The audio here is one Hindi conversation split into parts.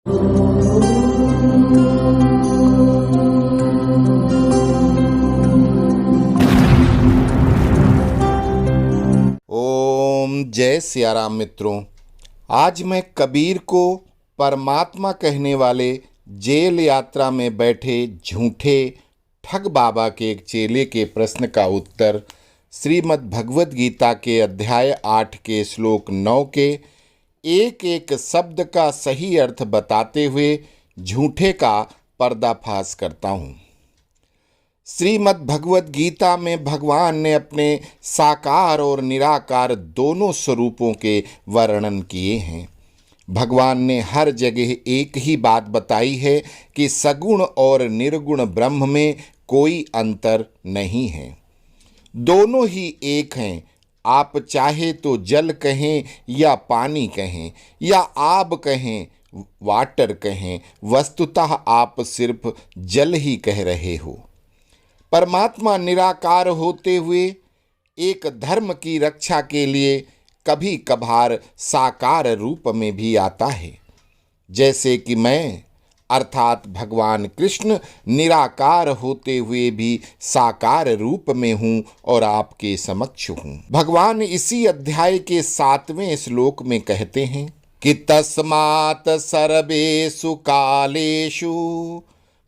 ओम जय सियाराम मित्रों। आज मैं कबीर को परमात्मा कहने वाले जेल यात्रा में बैठे झूठे ठग बाबा के एक चेले के प्रश्न का उत्तर श्रीमद् भगवद गीता के अध्याय 8 के श्लोक 9 के एक एक शब्द का सही अर्थ बताते हुए झूठे का पर्दाफाश करता हूँ। श्रीमद् भगवद गीता में भगवान ने अपने साकार और निराकार दोनों स्वरूपों के वर्णन किए हैं। भगवान ने हर जगह एक ही बात बताई है कि सगुण और निर्गुण ब्रह्म में कोई अंतर नहीं है, दोनों ही एक हैं। आप चाहे तो जल कहें या पानी कहें या आब कहें, वाटर कहें, वस्तुतः आप सिर्फ जल ही कह रहे हो। परमात्मा निराकार होते हुए एक धर्म की रक्षा के लिए कभी कभार साकार रूप में भी आता है, जैसे कि मैं अर्थात भगवान कृष्ण निराकार होते हुए भी साकार रूप में हूँ और आपके समक्ष हूँ। भगवान इसी अध्याय के 7वें श्लोक में कहते हैं कि तस्मात् सर्वेषु कालेषु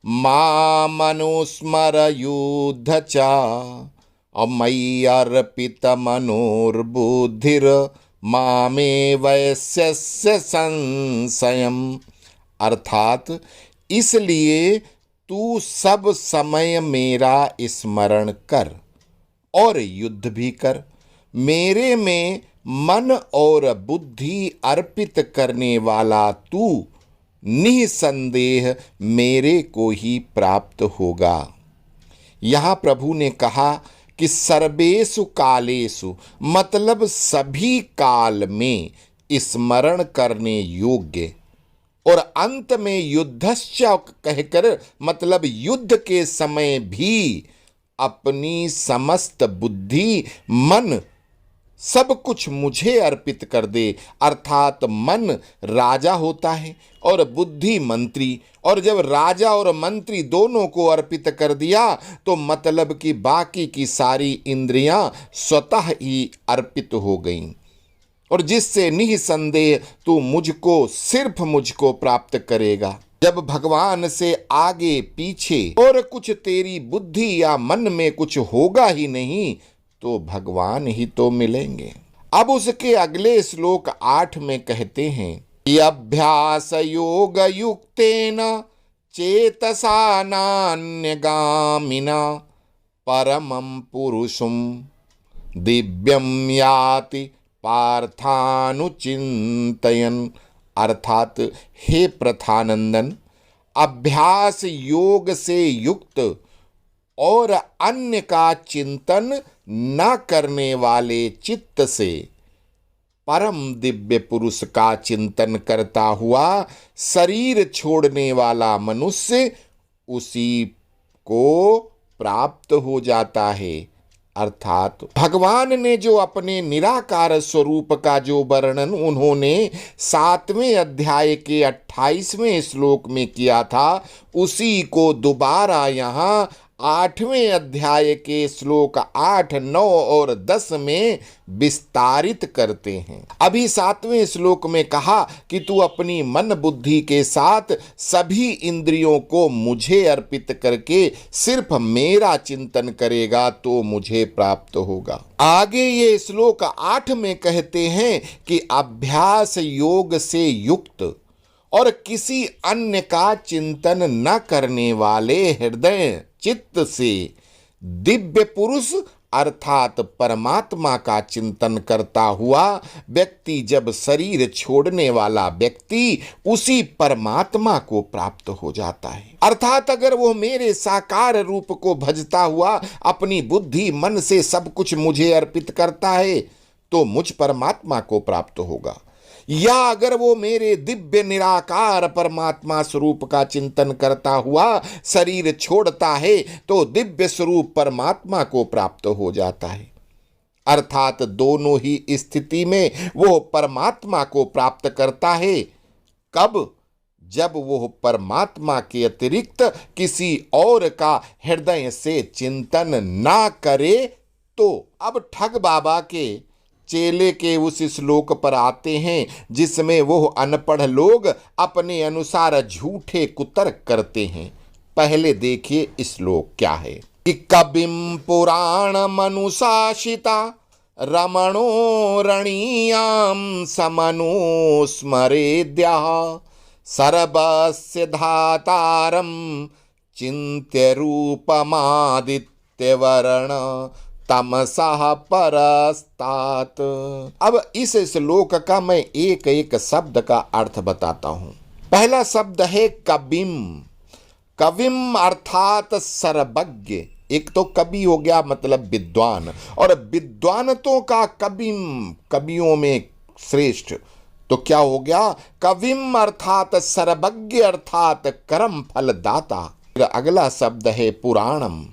मामनुस्मर युद्ध च मयि अर्पित मनोर्बुद्धिर मामे वैश्यस्य संशयम्। अर्थात इसलिए तू सब समय मेरा स्मरण कर और युद्ध भी कर। मेरे में मन और बुद्धि अर्पित करने वाला तू निसंदेह मेरे को ही प्राप्त होगा। यहाँ प्रभु ने कहा कि सर्वेषु कालेषु मतलब सभी काल में स्मरण करने योग्य, और अंत में युद्धश्च कहकर मतलब युद्ध के समय भी अपनी समस्त बुद्धि मन सब कुछ मुझे अर्पित कर दे। अर्थात मन राजा होता है और बुद्धि मंत्री, और जब राजा और मंत्री दोनों को अर्पित कर दिया तो मतलब कि बाकी की सारी इंद्रियां स्वतः ही अर्पित हो गईं, और जिससे निसंदेह तू मुझको सिर्फ मुझको प्राप्त करेगा। जब भगवान से आगे पीछे और कुछ तेरी बुद्धि या मन में कुछ होगा ही नहीं तो भगवान ही तो मिलेंगे। अब उसके अगले श्लोक 8 में कहते हैं कि अभ्यास योग युक्तेन चेतसा नान्यगामिना परमं पुरुषं दिव्यं याति पार्थानुचिंतयन्। अर्थात हे प्रथानंदन, अभ्यास योग से युक्त और अन्य का चिंतन न करने वाले चित्त से परम दिव्य पुरुष का चिंतन करता हुआ शरीर छोड़ने वाला मनुष्य उसी को प्राप्त हो जाता है। अर्थात भगवान ने जो अपने निराकार स्वरूप का जो वर्णन उन्होंने 7वें अध्याय के 28वें श्लोक में किया था, उसी को दोबारा यहाँ 8वें अध्याय के श्लोक 8, 9 और 10 में विस्तारित करते हैं। अभी 7वें श्लोक में कहा कि तू अपनी मन बुद्धि के साथ सभी इंद्रियों को मुझे अर्पित करके सिर्फ मेरा चिंतन करेगा तो मुझे प्राप्त होगा। आगे ये श्लोक 8 में कहते हैं कि अभ्यास योग से युक्त और किसी अन्य का चिंतन न करने वाले हृदय चित्त से दिव्य पुरुष अर्थात परमात्मा का चिंतन करता हुआ व्यक्ति जब शरीर छोड़ने वाला व्यक्ति उसी परमात्मा को प्राप्त हो जाता है। अर्थात अगर वो मेरे साकार रूप को भजता हुआ अपनी बुद्धि मन से सब कुछ मुझे अर्पित करता है तो मुझ परमात्मा को प्राप्त होगा, या अगर वो मेरे दिव्य निराकार परमात्मा स्वरूप का चिंतन करता हुआ शरीर छोड़ता है तो दिव्य स्वरूप परमात्मा को प्राप्त हो जाता है। अर्थात दोनों ही स्थिति में वो परमात्मा को प्राप्त करता है। कब? जब वो परमात्मा के अतिरिक्त किसी और का हृदय से चिंतन ना करे तो। अब ठग बाबा के चेले के उस श्लोक पर आते हैं जिसमें वो अनपढ़ लोग अपने अनुसार झूठे कुतर्क करते हैं। पहले देखिए श्लोक क्या है कि कविम पुराण मनुशासिता रमणो रणीयाम समनो स्मरेद्या सर्वस्य धातारम चिन्त्य रूपमादित्य वर्ण तमसः परस्तात। अब इस श्लोक का मैं एक एक शब्द का अर्थ बताता हूं। पहला शब्द है कविम। कविम अर्थात सर्वज्ञ। एक तो कवि हो गया मतलब विद्वान, और विद्वानों का कविम, कवियों में श्रेष्ठ। तो क्या हो गया? कविम अर्थात सर्वज्ञ अर्थात कर्म फलदाता। अगला शब्द है पुराणम,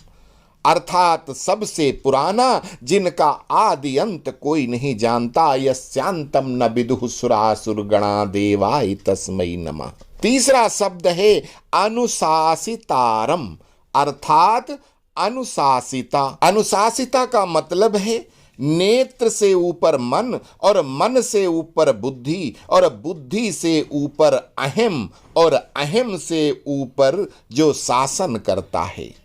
अर्थात सबसे पुराना, जिनका आदि अंत कोई नहीं जानता। यस्यांतम न विदुः सुरासुरगणा देवाय तस्मै नमः। तीसरा शब्द है अनुशासितारम, अर्थात अनुशासिता। अनुशासिता का मतलब है नेत्र से ऊपर मन, और मन से ऊपर बुद्धि, और बुद्धि से ऊपर अहम, और अहम से ऊपर जो शासन करता है,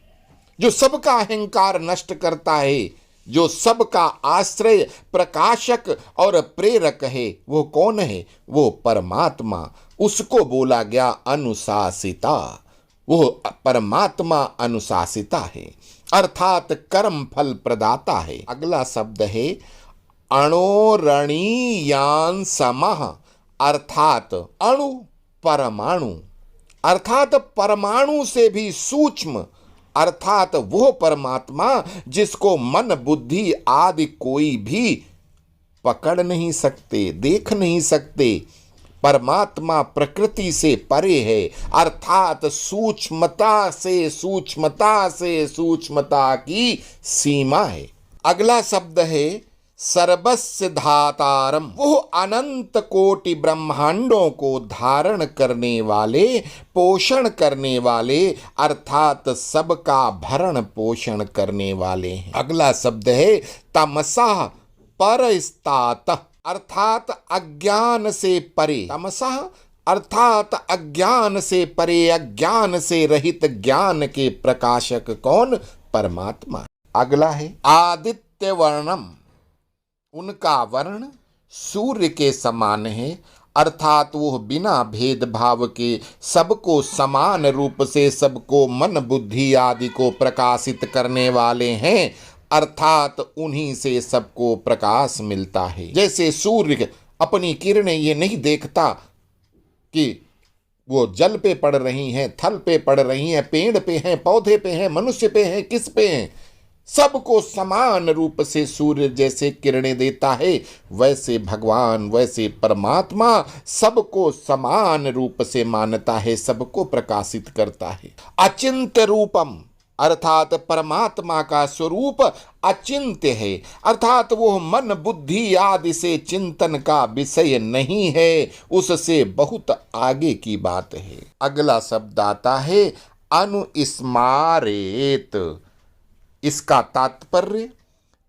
जो सबका अहंकार नष्ट करता है, जो सबका आश्रय, प्रकाशक और प्रेरक है। वो कौन है? वो परमात्मा। उसको बोला गया अनुशासिता। वो परमात्मा अनुशासिता है, अर्थात कर्म फल प्रदाता है। अगला शब्द है अणोरणीयान समः, अर्थात अणु परमाणु, अर्थात परमाणु से भी सूक्ष्म, अर्थात वो परमात्मा जिसको मन बुद्धि आदि कोई भी पकड़ नहीं सकते, देख नहीं सकते। परमात्मा प्रकृति से परे है, अर्थात सूक्ष्मता से सूक्ष्मता की सीमा है। अगला शब्द है सर्वस्य धातारम। वो अनंत कोटि ब्रह्मांडों को धारण करने वाले, पोषण करने वाले, अर्थात सबका भरण पोषण करने वाले हैं। अगला शब्द है तमसः परस्तात, अर्थात अज्ञान से परे। तमसः अर्थात अज्ञान से परे, अज्ञान से रहित ज्ञान के प्रकाशक कौन? परमात्मा। अगला है आदित्य वर्णम, उनका वर्ण सूर्य के समान है, अर्थात वो बिना भेदभाव के सबको समान रूप से, सबको मन बुद्धि आदि को प्रकाशित करने वाले हैं, अर्थात उन्हीं से सबको प्रकाश मिलता है। जैसे सूर्य अपनी किरणें ये नहीं देखता कि वो जल पे पड़ रही हैं, थल पे पड़ रही हैं, पेड़ पे हैं, पौधे पे हैं, मनुष्य पे हैं, किस पे हैं, सबको समान रूप से सूर्य जैसे किरणें देता है, वैसे भगवान, वैसे परमात्मा सबको समान रूप से मानता है, सबको प्रकाशित करता है। अचिंत्य रूपम, अर्थात परमात्मा का स्वरूप अचिंत्य है, अर्थात वो मन बुद्धि आदि से चिंतन का विषय नहीं है, उससे बहुत आगे की बात है। अगला शब्द आता है अनुस्मारेत। इसका तात्पर्य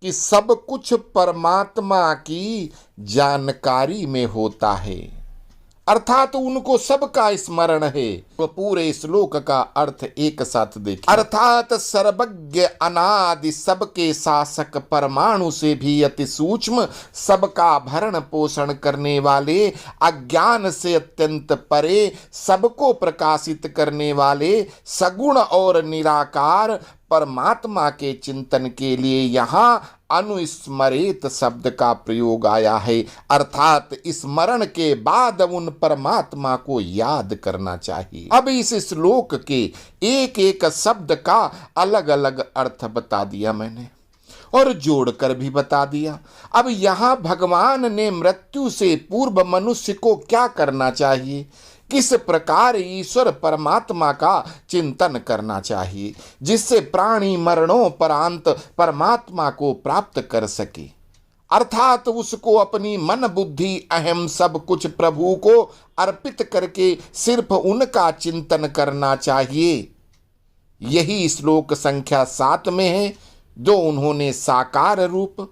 कि सब कुछ परमात्मा की जानकारी में होता है, अर्थात उनको सबका स्मरण है। तो पूरे श्लोक का अर्थ एक साथ देखिए। अर्थात सर्वज्ञ अनादि सबके शासक, परमाणु से भी अति सूक्ष्म, सबका भरण पोषण करने वाले, अज्ञान से अत्यंत परे, सबको प्रकाशित करने वाले, सगुण और निराकार परमात्मा के चिंतन के लिए यहाँ अनुस्मरेत शब्द का प्रयोग आया है, अर्थात स्मरण के बाद उन परमात्मा को याद करना चाहिए। अब इस श्लोक के एक एक शब्द का अलग अलग अर्थ बता दिया मैंने, और जोड़कर भी बता दिया। अब यहाँ भगवान ने मृत्यु से पूर्व मनुष्य को क्या करना चाहिए, किस प्रकार ईश्वर परमात्मा का चिंतन करना चाहिए, जिससे प्राणी मरणोपरांत परमात्मा को प्राप्त कर सके। अर्थात उसको अपनी मन बुद्धि अहम सब कुछ प्रभु को अर्पित करके सिर्फ उनका चिंतन करना चाहिए। यही श्लोक संख्या 7 में है जो उन्होंने साकार रूप,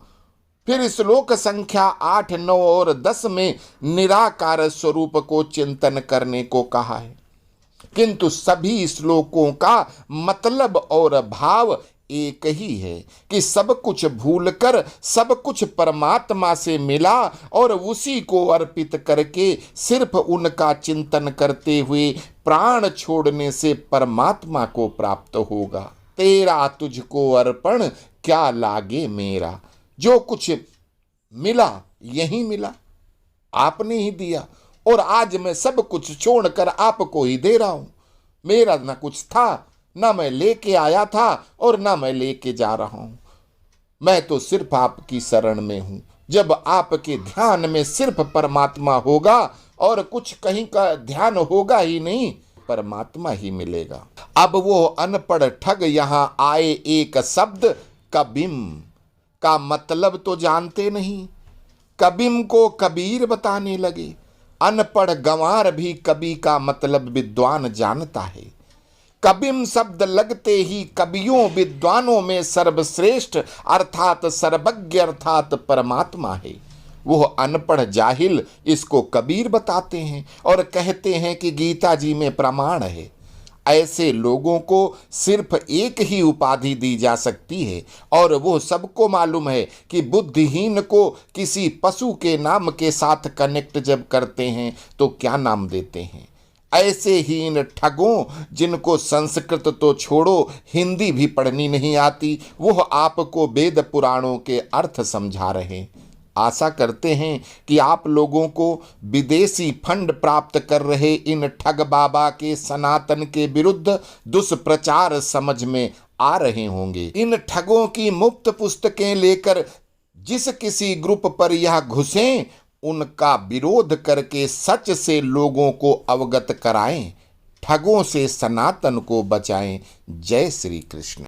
फिर श्लोक संख्या 8, 9 और 10 में निराकार स्वरूप को चिंतन करने को कहा है। किंतु सभी श्लोकों का मतलब और भाव एक ही है कि सब कुछ भूलकर सब कुछ परमात्मा से मिला और उसी को अर्पित करके सिर्फ उनका चिंतन करते हुए प्राण छोड़ने से परमात्मा को प्राप्त होगा। तेरा तुझको अर्पण क्या लागे मेरा, जो कुछ मिला यही मिला, आपने ही दिया और आज मैं सब कुछ छोड़कर आपको ही दे रहा हूं। मेरा ना कुछ था, ना मैं लेके आया था और ना मैं लेके जा रहा हूं। मैं तो सिर्फ आपकी शरण में हूं। जब आपके ध्यान में सिर्फ परमात्मा होगा और कुछ कहीं का ध्यान होगा ही नहीं, परमात्मा ही मिलेगा। अब वो अनपढ़ ठग यहां आए एक शब्द कबीम का मतलब तो जानते नहीं, कबीम को कबीर बताने लगे। अनपढ़ गंवार भी कवि का मतलब विद्वान जानता है। कबीम शब्द लगते ही कवियों विद्वानों में सर्वश्रेष्ठ अर्थात सर्वज्ञ अर्थात परमात्मा है। वो अनपढ़ जाहिल इसको कबीर बताते हैं और कहते हैं कि गीता जी में प्रमाण है। ऐसे लोगों को सिर्फ एक ही उपाधि दी जा सकती है और वो सबको मालूम है कि बुद्धिहीन को किसी पशु के नाम के साथ कनेक्ट जब करते हैं तो क्या नाम देते हैं। ऐसे ही इन ठगों जिनको संस्कृत तो छोड़ो हिंदी भी पढ़नी नहीं आती, वो आपको वेद पुराणों के अर्थ समझा रहे। आशा करते हैं कि आप लोगों को विदेशी फंड प्राप्त कर रहे इन ठग बाबा के सनातन के विरुद्ध दुष्प्रचार समझ में आ रहे होंगे। इन ठगों की मुफ्त पुस्तकें लेकर जिस किसी ग्रुप पर यह घुसें, उनका विरोध करके सच से लोगों को अवगत कराएं, ठगों से सनातन को बचाएं। जय श्री कृष्ण।